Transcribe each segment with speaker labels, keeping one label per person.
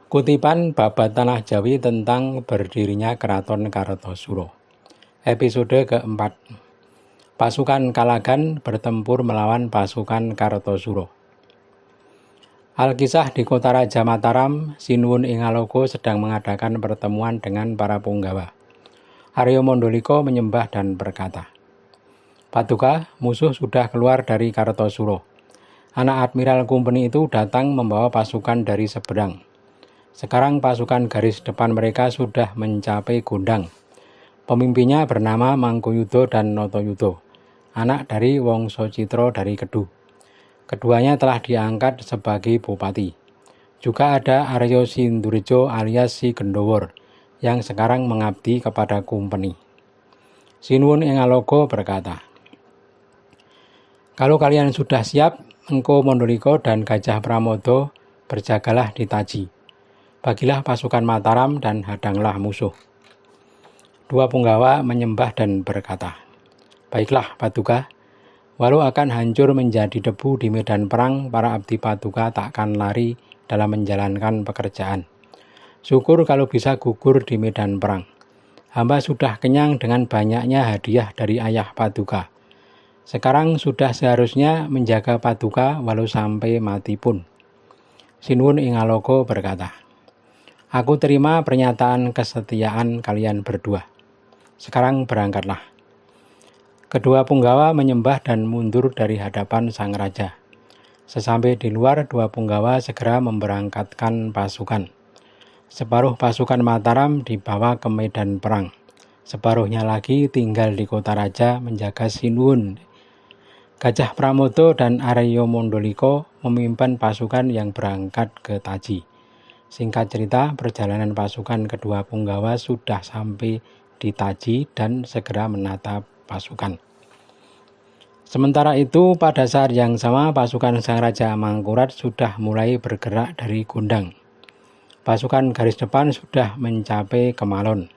Speaker 1: Kutipan Babat Tanah Jawi tentang berdirinya Keraton Kartosuro. Episode keempat. Pasukan Kalagan bertempur melawan pasukan Kartosuro. Alkisah di Kota Raja Mataram, Sinuwun Ingalogo sedang mengadakan pertemuan dengan para punggawa. Aryo Mondoliko menyembah dan berkata, "Paduka, musuh sudah keluar dari Kartosuro. Anak Admiral Kumpeni itu datang membawa pasukan dari seberang. Sekarang pasukan garis depan mereka sudah mencapai Gondang. Pemimpinnya bernama Mangkuyudo dan Notoyudo, anak dari Wongso Citro dari Kedu. Keduanya telah diangkat sebagai bupati. Juga ada Aryo Sindurijo alias Si Gendowor, yang sekarang mengabdi kepada Kumpeni." Sinuwun Ingalogo berkata, "Kalau kalian sudah siap, Engko Mondoliko dan Gajah Pramodo berjagalah di Taji. Bagilah pasukan Mataram dan hadanglah musuh." Dua punggawa menyembah dan berkata, "Baiklah, Paduka. Walau akan hancur menjadi debu di medan perang, para abdi Paduka takkan lari dalam menjalankan pekerjaan. Syukur kalau bisa gugur di medan perang. Hamba sudah kenyang dengan banyaknya hadiah dari ayah Paduka. Sekarang sudah seharusnya menjaga Paduka walau sampai mati pun." Sinuwun Ingalogo berkata, "Aku terima pernyataan kesetiaan kalian berdua. Sekarang berangkatlah." Kedua punggawa menyembah dan mundur dari hadapan sang raja. Sesampai di luar, dua punggawa segera memberangkatkan pasukan. Separuh pasukan Mataram dibawa ke medan perang. Separuhnya lagi tinggal di kota raja menjaga Sinuwun. Gajah Pramodo dan Aryo Mondoliko memimpin pasukan yang berangkat ke Taji. Singkat cerita, perjalanan pasukan kedua punggawa sudah sampai di Taji dan segera menata pasukan. Sementara itu, pada saat yang sama, pasukan Sang Raja Amangkurat sudah mulai bergerak dari Gondang. Pasukan garis depan sudah mencapai Kemalon.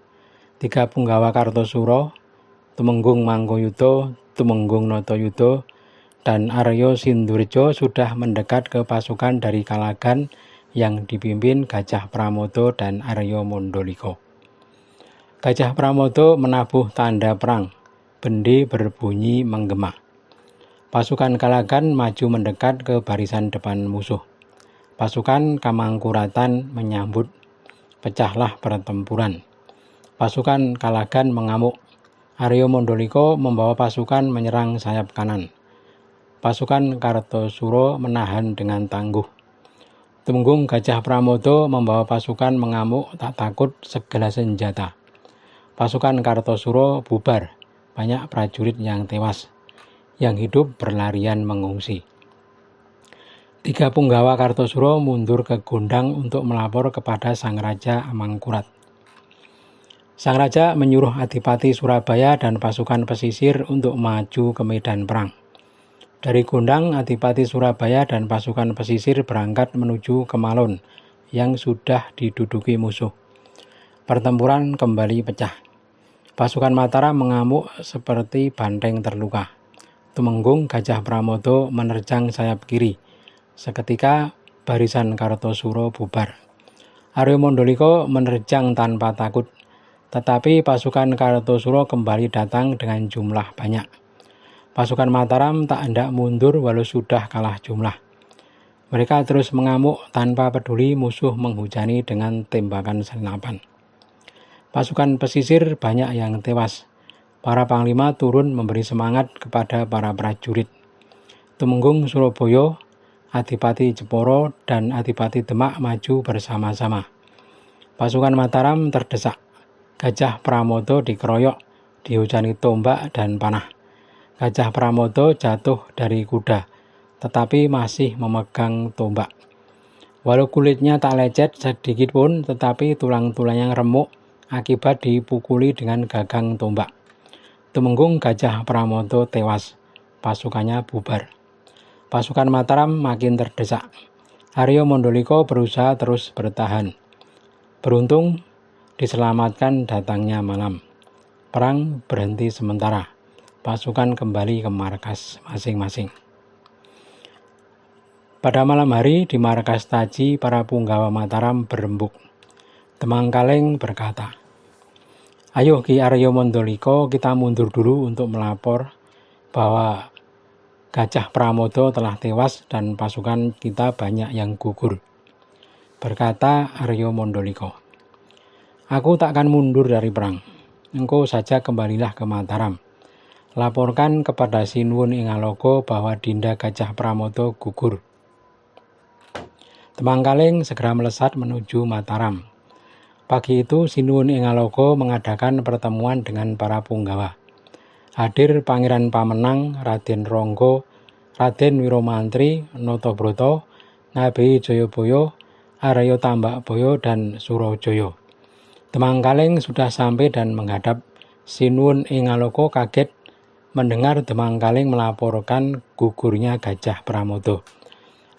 Speaker 1: Tiga punggawa Kartosuro, Tumenggung Mangkuyudo, Tumenggung Notoyudo, dan Aryo Sindurijo sudah mendekat ke pasukan dari Kalagan yang dipimpin Gajah Pramodo dan Aryo Mondoliko. Gajah Pramodo menabuh tanda perang, bende berbunyi menggema. Pasukan Kalagan maju mendekat ke barisan depan musuh. Pasukan Kamangkuratan menyambut. Pecahlah pertempuran. Pasukan Kalagan mengamuk. Aryo Mondoliko membawa pasukan menyerang sayap kanan. Pasukan Kartosuro menahan dengan tangguh. Tumenggung Gajah Pramodo membawa pasukan mengamuk tak takut segala senjata. Pasukan Kartosuro bubar, banyak prajurit yang tewas, yang hidup berlarian mengungsi. Tiga punggawa Kartosuro mundur ke Gondang untuk melapor kepada Sang Raja Amangkurat. Sang Raja menyuruh Adipati Surabaya dan pasukan pesisir untuk maju ke medan perang. Dari Gondang, Adipati Surabaya dan pasukan pesisir berangkat menuju Kemalon yang sudah diduduki musuh. Pertempuran kembali pecah. Pasukan Mataram mengamuk seperti banteng terluka. Tumenggung Gajah Pramodo menerjang sayap kiri. Seketika barisan Kartosuro bubar. Aryo Mondoliko menerjang tanpa takut. Tetapi pasukan Kartosuro kembali datang dengan jumlah banyak. Pasukan Mataram tak hendak mundur walau sudah kalah jumlah. Mereka terus mengamuk tanpa peduli musuh menghujani dengan tembakan senapan. Pasukan pesisir banyak yang tewas. Para panglima turun memberi semangat kepada para prajurit. Tumenggung Surabaya, Adipati Jeporo, dan Adipati Demak maju bersama-sama. Pasukan Mataram terdesak. Gajah Pramodo dikeroyok, dihujani tombak dan panah. Gajah Pramodo jatuh dari kuda, tetapi masih memegang tombak. Walau kulitnya tak lecet sedikit pun, tetapi tulang-tulangnya remuk akibat dipukuli dengan gagang tombak. Tumenggung Gajah Pramodo tewas, pasukannya bubar. Pasukan Mataram makin terdesak. Aryo Mondoliko berusaha terus bertahan. Beruntung diselamatkan datangnya malam. Perang berhenti sementara. Pasukan kembali ke markas masing-masing. Pada malam hari di markas Taji, para punggawa Mataram berembuk. Temang Kaleng berkata, "Ayo Ki Aryo Mondoliko, kita mundur dulu untuk melapor bahwa Gajah Pramodo telah tewas dan pasukan kita banyak yang gugur." Berkata Aryo Mondoliko, "Aku takkan mundur dari perang. Engkau saja kembalilah ke Mataram. Laporkan kepada Sinuwun ing Alogo bahwa Dinda Gajah Pramodo gugur." Temang Kaleng segera melesat menuju Mataram. Pagi itu Sinuwun ing Alogo mengadakan pertemuan dengan para punggawa. Hadir Pangeran Pamenang, Raden Ronggo, Raden Wiromantri, Notobroto, Ngabeyi Joyoboyo, Aryo Tambakboyo, dan Surojoyo. Temang Kaleng sudah sampai dan menghadap Sinuwun ing Alogo kaget mendengar Temang Kaleng melaporkan gugurnya Gajah Pramodo.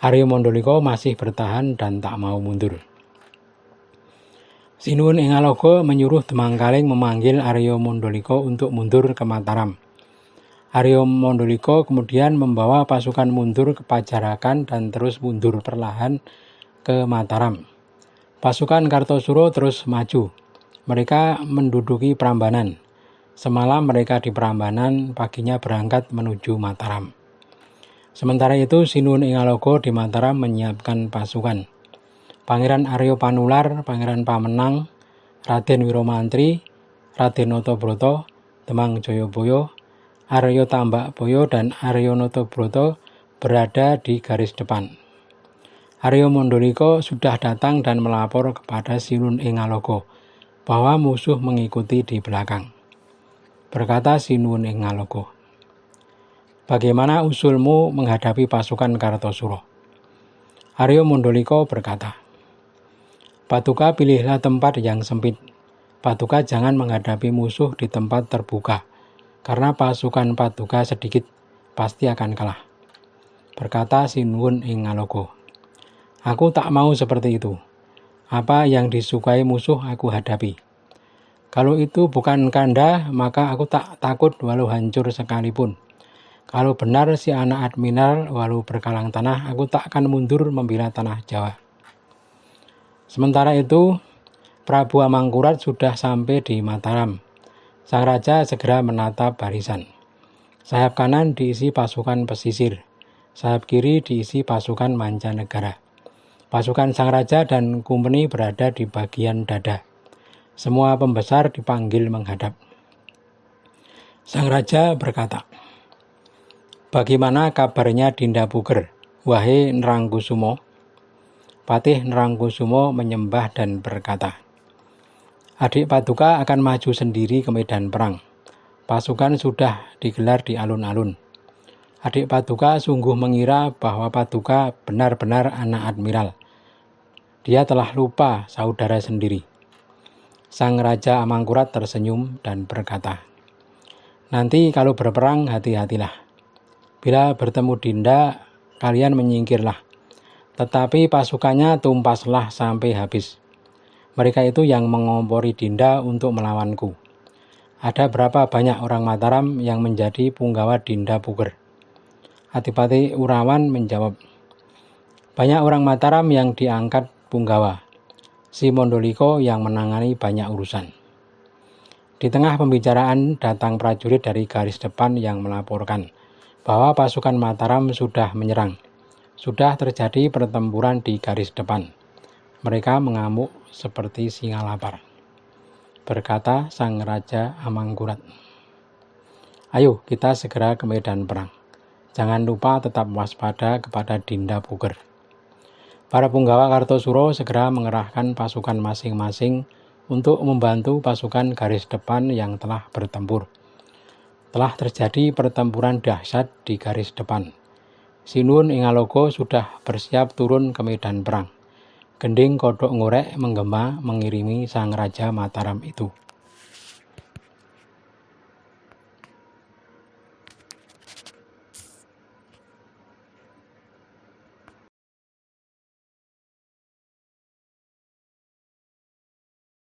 Speaker 1: Aryo Mondoliko masih bertahan dan tak mau mundur. Sinuwun ing Alogo menyuruh Temang Kaleng memanggil Aryo Mondoliko untuk mundur ke Mataram. Aryo Mondoliko kemudian membawa pasukan mundur ke Pajarakan dan terus mundur perlahan ke Mataram. Pasukan Kartosuro terus maju. Mereka menduduki Prambanan. Semalam mereka di Prambanan, paginya berangkat menuju Mataram. Sementara itu Sinuwun ing Alogo di Mataram menyiapkan pasukan. Pangeran Aryo Panular, Pangeran Pamenang, Raden Wiromantri, Raden Notobroto, Temang Joyoboyo, Aryo Tambakboyo, dan Aryo Notobroto berada di garis depan. Aryo Mondoliko sudah datang dan melapor kepada Sinuwun ing Alogo bahwa musuh mengikuti di belakang. Berkata Sinuwun ing Alogo, "Bagaimana usulmu menghadapi pasukan Kartosuro?" Aryo Mondoliko berkata, "Patuka, pilihlah tempat yang sempit. Patuka jangan menghadapi musuh di tempat terbuka, karena pasukan Patuka sedikit, pasti akan kalah." Berkata Sinuwun ing Alogo, "Aku tak mau seperti itu. Apa yang disukai musuh aku hadapi. Kalau itu bukan kanda, maka aku tak takut walau hancur sekalipun. Kalau benar si anak Admiral walau berkalang tanah, aku tak akan mundur membela tanah Jawa." Sementara itu, Prabu Amangkurat sudah sampai di Mataram. Sang raja segera menata barisan. Sayap kanan diisi pasukan pesisir, sayap kiri diisi pasukan mancanegara. Pasukan sang raja dan kumpeni berada di bagian dada. Semua pembesar dipanggil menghadap. Sang raja berkata, "Bagaimana kabarnya Dinda Puger, wahai Nerangkusumo?" Patih Nerangkusumo menyembah dan berkata, "Adik Patuka akan maju sendiri ke medan perang. Pasukan sudah digelar di alun-alun. Adik Patuka sungguh mengira bahwa Patuka benar-benar anak Admiral. Dia telah lupa saudara sendiri." Sang Raja Amangkurat tersenyum dan berkata, "Nanti kalau berperang hati-hatilah. Bila bertemu Dinda, kalian menyingkirlah. Tetapi pasukannya tumpaslah sampai habis. Mereka itu yang mengompori Dinda untuk melawanku. Ada berapa banyak orang Mataram yang menjadi punggawa Dinda Puger?" Adipati Urawan menjawab, "Banyak orang Mataram yang diangkat punggawa. Si Mondoliko yang menangani banyak urusan." Di tengah pembicaraan datang prajurit dari garis depan yang melaporkan bahwa pasukan Mataram sudah menyerang. Sudah terjadi pertempuran di garis depan. Mereka mengamuk seperti singa lapar. Berkata sang Raja Amangkurat, "Ayo kita segera ke medan perang. Jangan lupa tetap waspada kepada Dinda Puger." Para punggawa Kartosuro segera mengerahkan pasukan masing-masing untuk membantu pasukan garis depan yang telah bertempur. Telah terjadi pertempuran dahsyat di garis depan. Sinuwun ing Alogo sudah bersiap turun ke medan perang. Gending kodok ngorek menggema mengirimi sang Raja Mataram itu.